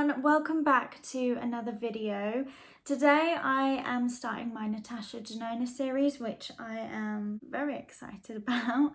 everyone, welcome back to another video. Today I am starting my Natasha Denona series, which I am very excited about,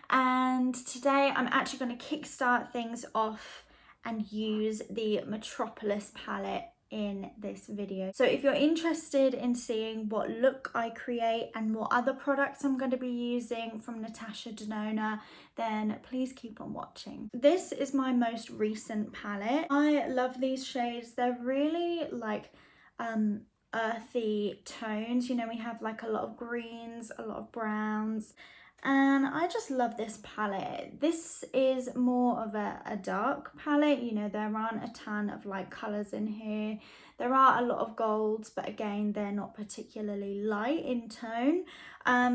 and today I'm actually going to kickstart things off and use the Metropolis palette in this video. So if you're interested in seeing what look I create and what other products I'm going to be using from Natasha Denona, then please keep on watching. This is my most recent palette. I love these shades. They're really like earthy tones. You know, we have like a lot of greens, a lot of browns, and I just love this palette. This is more of a dark palette. You know, there aren't a ton of like colors in here. There are a lot of golds, but again, they're not particularly light in tone.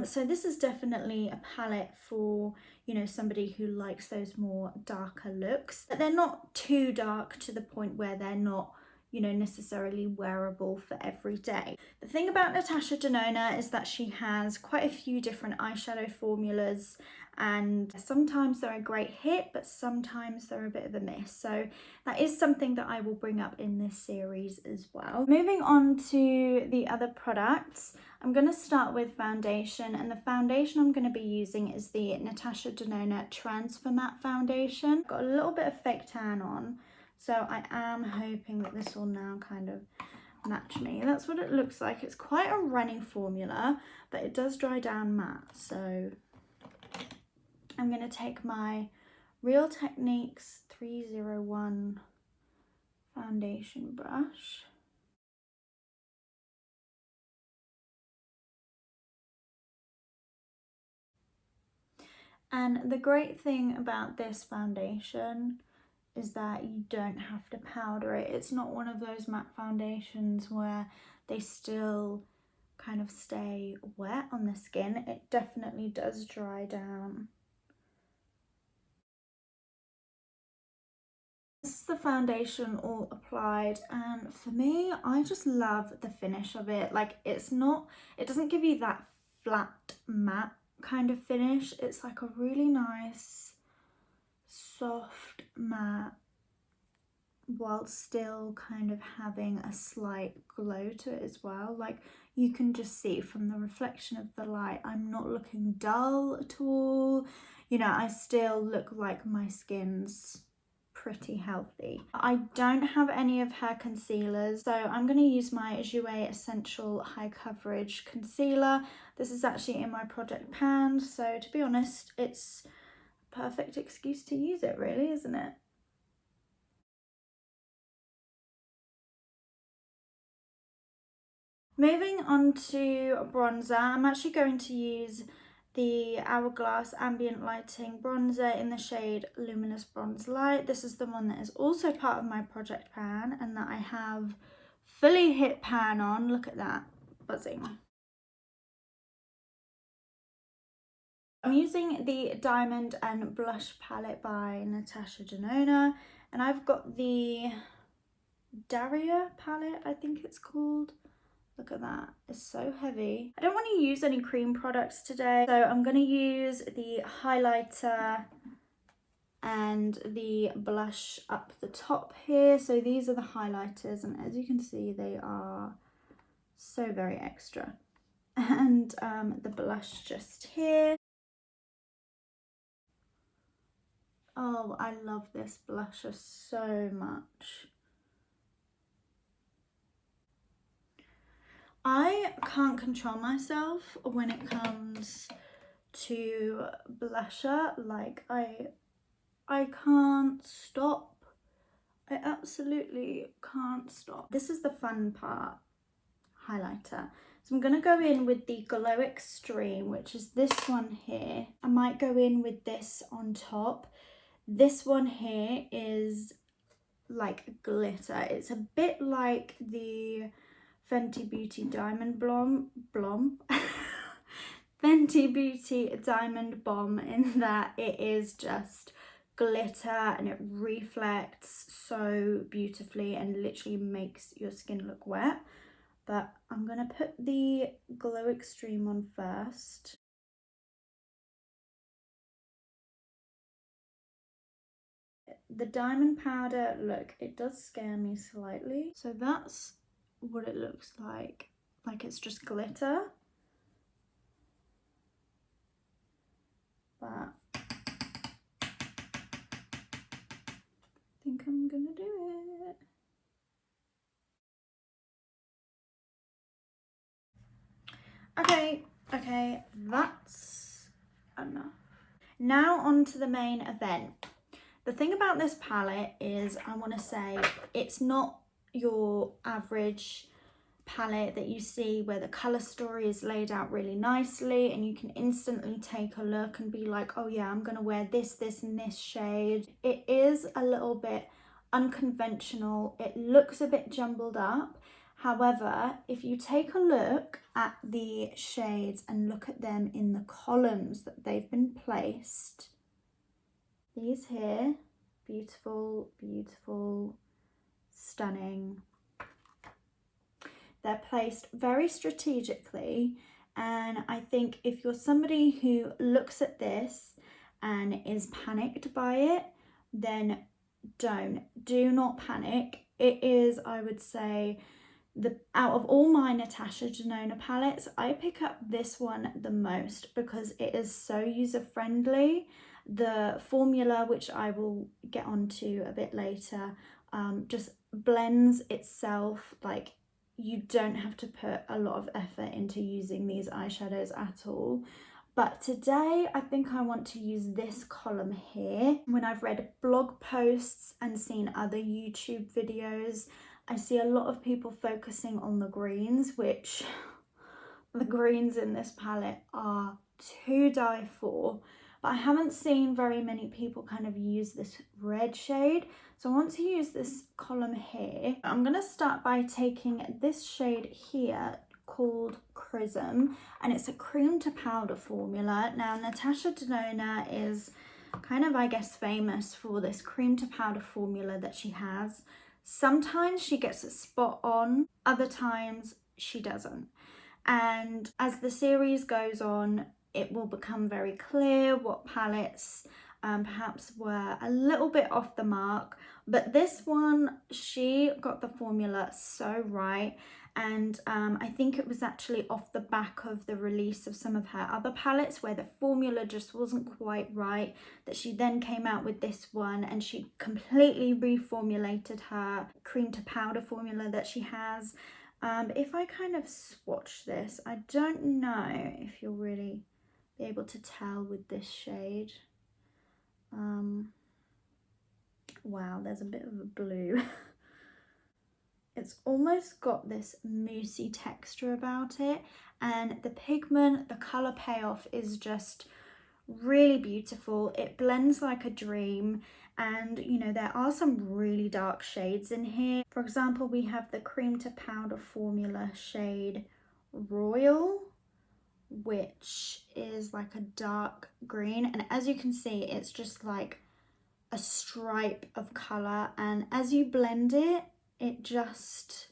So this is definitely a palette for, you know, somebody who likes those more darker looks, but they're not too dark to the point where they're not, you know, necessarily wearable for every day. The thing about Natasha Denona is that she has quite a few different eyeshadow formulas, and sometimes they're a great hit, but sometimes they're a bit of a miss. So that is something that I will bring up in this series as well. Moving on to the other products, I'm going to start with foundation, and the foundation I'm going to be using is the Natasha Denona Transfer Matte Foundation. Got a little bit of fake tan on, so I am hoping that this will now kind of match me. That's what it looks like. It's quite a running formula, but it does dry down matte. So I'm going to take my Real Techniques 301 foundation brush. And the great thing about this foundation is that you don't have to powder it. It's not one of those matte foundations where they still kind of stay wet on the skin. It definitely does dry down. This is the foundation all applied, and for me, I just love the finish of it. Like, it doesn't give you that flat matte kind of finish. It's like a really nice soft matte while still kind of having a slight glow to it as well. Like, you can just see from the reflection of the light, I'm not looking dull at all. You know, I still look like my skin's pretty healthy. I don't have any of her concealers, so I'm going to use my Jouer Essential High Coverage Concealer. This is actually in my project pan, so to be honest, it's a perfect excuse to use it, really, isn't it? Moving on to bronzer, I'm actually going to use the Hourglass Ambient Lighting Bronzer in the shade Luminous Bronze Light. This is the one that is also part of my project pan and that I have fully hit pan on. Look at that, buzzing. I'm using the Diamond and Blush palette by Natasha Denona, and I've got the Daria palette, I think it's called. Look at that, it's so heavy. I don't want to use any cream products today, so I'm going to use the highlighter and the blush up the top here. So these are the highlighters, and as you can see, they are so very extra. And the blush just here. Oh, I love this blusher so much. I can't control myself when it comes to blusher. Like, I can't stop. I absolutely can't stop. This is the fun part, highlighter. So I'm going to go in with the Glow Extreme, which is this one here. I might go in with this on top. This one here is like glitter. It's a bit like the Fenty Beauty Diamond Blom Fenty Beauty Diamond Bomb, in that it is just glitter and it reflects so beautifully and literally makes your skin look wet. But I'm gonna put the Glow Extreme on first. the diamond powder, look, it does scare me slightly. So that's what it looks like it's just glitter. But I think I'm gonna do it. Okay, that's enough. Now on to the main event. The thing about this palette is, I want to say, it's not your average palette that you see where the color story is laid out really nicely and you can instantly take a look and be like, oh yeah, I'm gonna wear this, this and this shade. It is a little bit unconventional. It looks a bit jumbled up. However, if you take a look at the shades and look at them in the columns that they've been placed, these here, beautiful, beautiful, stunning. They're placed very strategically, and I think if you're somebody who looks at this and is panicked by it, then do not panic. It is, I would say, out of all my Natasha Denona palettes, I pick up this one the most because it is so user-friendly. The formula, which I will get onto a bit later, just blends itself. Like, you don't have to put a lot of effort into using these eyeshadows at all. But today I think I want to use this column here. When I've read blog posts and seen other YouTube videos, I see a lot of people focusing on the greens, which the greens in this palette are to die for. But I haven't seen very many people kind of use this red shade. So I want to use this column here. I'm going to start by taking this shade here called Chrism, and it's a cream to powder formula. Now, Natasha Denona is kind of, I guess, famous for this cream to powder formula that she has. Sometimes she gets it spot on, other times she doesn't. And as the series goes on, it will become very clear what palettes perhaps were a little bit off the mark. But this one, she got the formula so right. And I think it was actually off the back of the release of some of her other palettes where the formula just wasn't quite right, that she then came out with this one and she completely reformulated her cream to powder formula that she has. If I kind of swatch this, I don't know if you'll really be able to tell with this shade. Wow, there's a bit of a blue. It's almost got this moussey texture about it, and the pigment, the colour payoff is just really beautiful. It blends like a dream, and you know, there are some really dark shades in here. For example, we have the cream to powder formula shade Royal, which is like a dark green, and as you can see, it's just like a stripe of colour, and as you blend it, it just,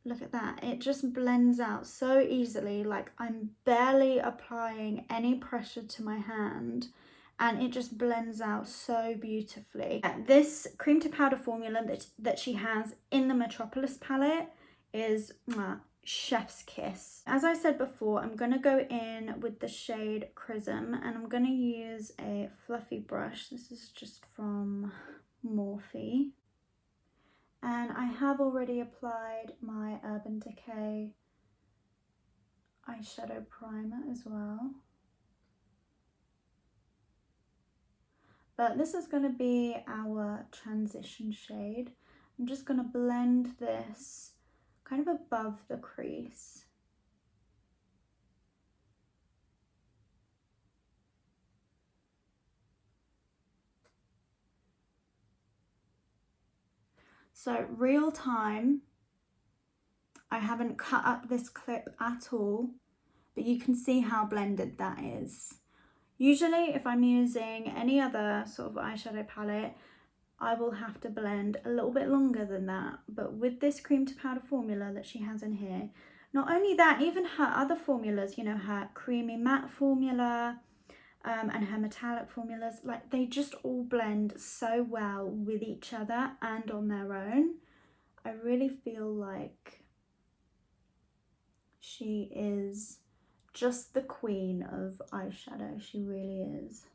look at that, it just blends out so easily. Like, I'm barely applying any pressure to my hand and it just blends out so beautifully. This cream to powder formula that she has in the Metropolis palette is chef's kiss. As I said before, I'm going to go in with the shade Chrism, and I'm going to use a fluffy brush. This is just from Morphe. And I have already applied my Urban Decay eyeshadow primer as well. But this is going to be our transition shade. I'm just going to blend this kind of above the crease. So real time, I haven't cut up this clip at all, but you can see how blended that is. Usually if I'm using any other sort of eyeshadow palette, I will have to blend a little bit longer than that. But with this cream to powder formula that she has in here, not only that, even her other formulas, you know, her creamy matte formula, and her metallic formulas, like they just all blend so well with each other and on their own. I really feel like she is just the queen of eyeshadow. She really is.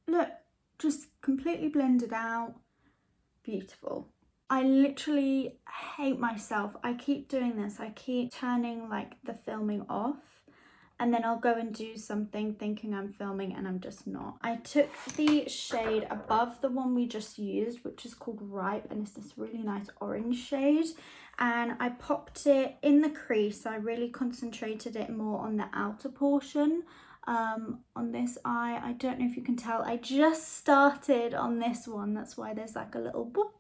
Look, just completely blended out. Beautiful. I literally hate myself. I keep doing this. I keep turning like the filming off, and then I'll go and do something thinking I'm filming and I'm just not. I took the shade above the one we just used, which is called Ripe, and it's this really nice orange shade, and I popped it in the crease. I really concentrated it more on the outer portion on this eye. I don't know if you can tell, I just started on this one. That's why there's like a little boop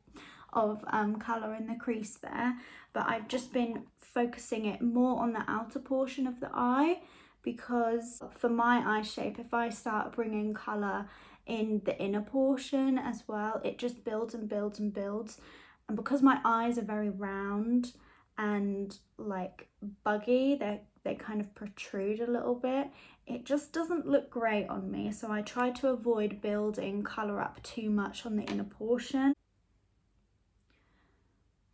of colour in the crease there, but I've just been focusing it more on the outer portion of the eye, because for my eye shape, if I start bringing colour in the inner portion as well, it just builds and builds and builds. And because my eyes are very round and like buggy, they kind of protrude a little bit, it just doesn't look great on me. So I try to avoid building colour up too much on the inner portion.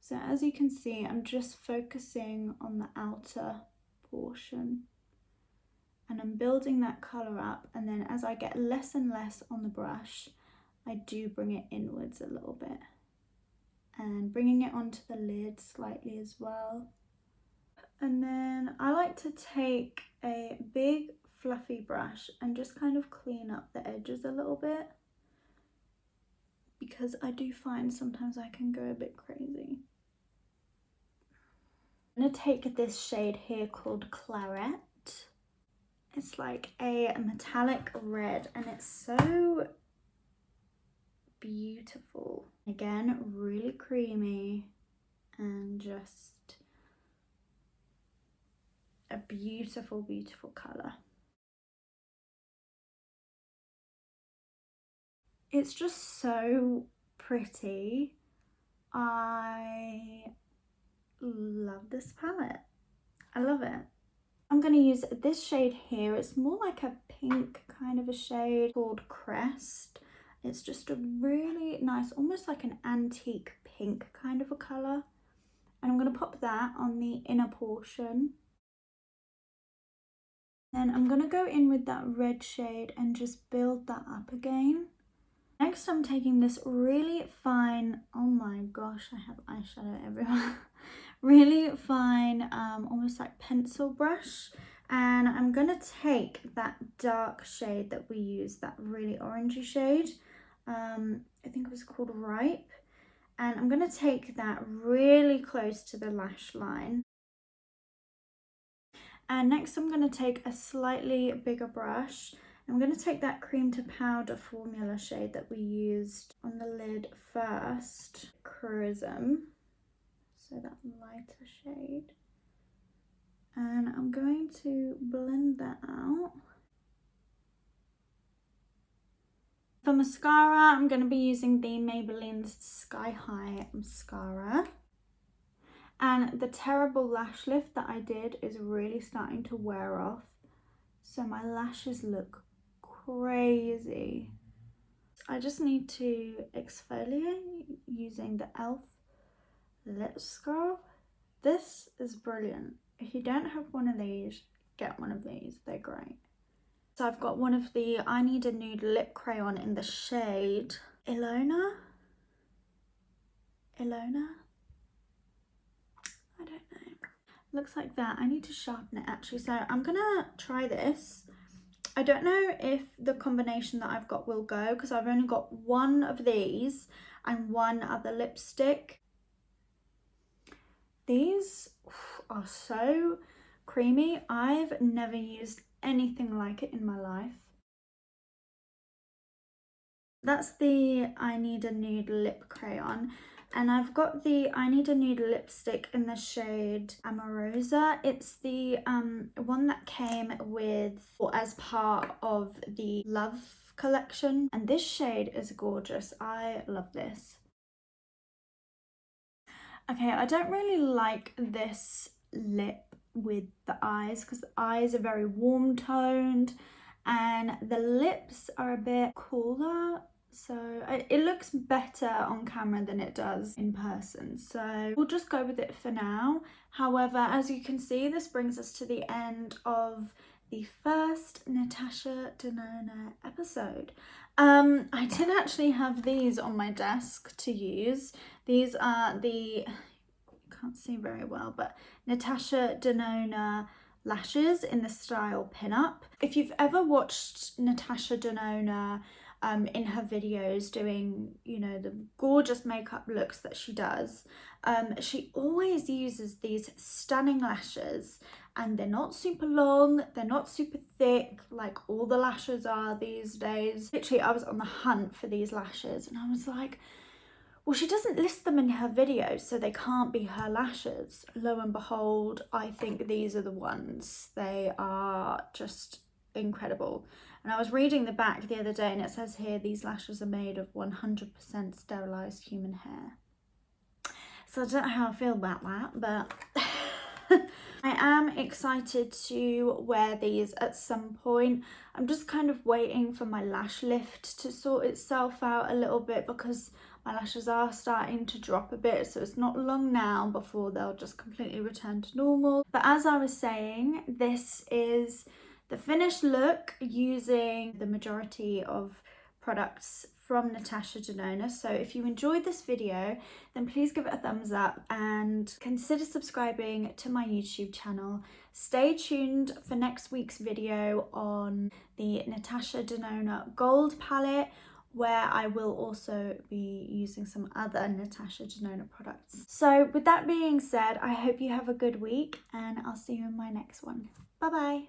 So as you can see, I'm just focusing on the outer portion, and I'm building that colour up, and then as I get less and less on the brush, I do bring it inwards a little bit, and bringing it onto the lid slightly as well. And then I like to take a big fluffy brush and just kind of clean up the edges a little bit, because I do find sometimes I can go a bit crazy. I'm going to take this shade here called Claret. It's like a metallic red, and it's so beautiful. Again, really creamy and just a beautiful, beautiful colour. It's just so pretty. I love this palette. I love it. I'm going to use this shade here. It's more like a pink kind of a shade called Crest. It's just a really nice, almost like an antique pink kind of a colour. And I'm going to pop that on the inner portion. Then I'm going to go in with that red shade and just build that up again. Next, I'm taking this really fine, oh my gosh, I have eyeshadow everywhere. Really fine, almost like pencil brush. And I'm going to take that dark shade that we used, that really orangey shade. I think it was called Ripe. And I'm going to take that really close to the lash line. And next I'm going to take a slightly bigger brush. I'm going to take that cream to powder formula shade that we used on the lid first, Charism, so that lighter shade. And I'm going to blend that out. For mascara, I'm going to be using the Maybelline Sky High mascara. And the terrible lash lift that I did is really starting to wear off. So my lashes look crazy. I just need to exfoliate using the e.l.f. lip scrub. This is brilliant. If you don't have one of these, get one of these. They're great. So I've got one of the I Need a Nude lip crayon in the shade Ilona? I don't know. Looks like that. I need to sharpen it actually. So I'm gonna try this. I don't know if the combination that I've got will go, because I've only got one of these and one other lipstick. These are so creamy. I've never used anything like it in my life. That's the I Need a Nude lip crayon. And I've got the I Need a Nude lipstick in the shade Amorosa. It's the one that came with, or as part of the Love collection. And this shade is gorgeous. I love this. Okay, I don't really like this lip with the eyes, because the eyes are very warm toned and the lips are a bit cooler. So it looks better on camera than it does in person. So we'll just go with it for now. However, as you can see, this brings us to the end of the first Natasha Denona episode. I did actually have these on my desk to use. These are the, can't see very well, but Natasha Denona lashes in the style pinup. If you've ever watched Natasha Denona in her videos doing, you know, the gorgeous makeup looks that she does, she always uses these stunning lashes, and they're not super long, they're not super thick like all the lashes are these days. Literally, I was on the hunt for these lashes and I was like, well, she doesn't list them in her videos, so they can't be her lashes. Lo and behold, I think these are the ones. They are just incredible. And I was reading the back the other day and it says here, these lashes are made of 100% sterilised human hair. So I don't know how I feel about that, but I am excited to wear these at some point. I'm just kind of waiting for my lash lift to sort itself out a little bit, because my lashes are starting to drop a bit, so it's not long now before they'll just completely return to normal. But as I was saying, this is the finished look using the majority of products from Natasha Denona. So if you enjoyed this video, then please give it a thumbs up and consider subscribing to my YouTube channel. Stay tuned for next week's video on the Natasha Denona Gold palette, where I will also be using some other Natasha Denona products. So with that being said, I hope you have a good week and I'll see you in my next one. Bye bye.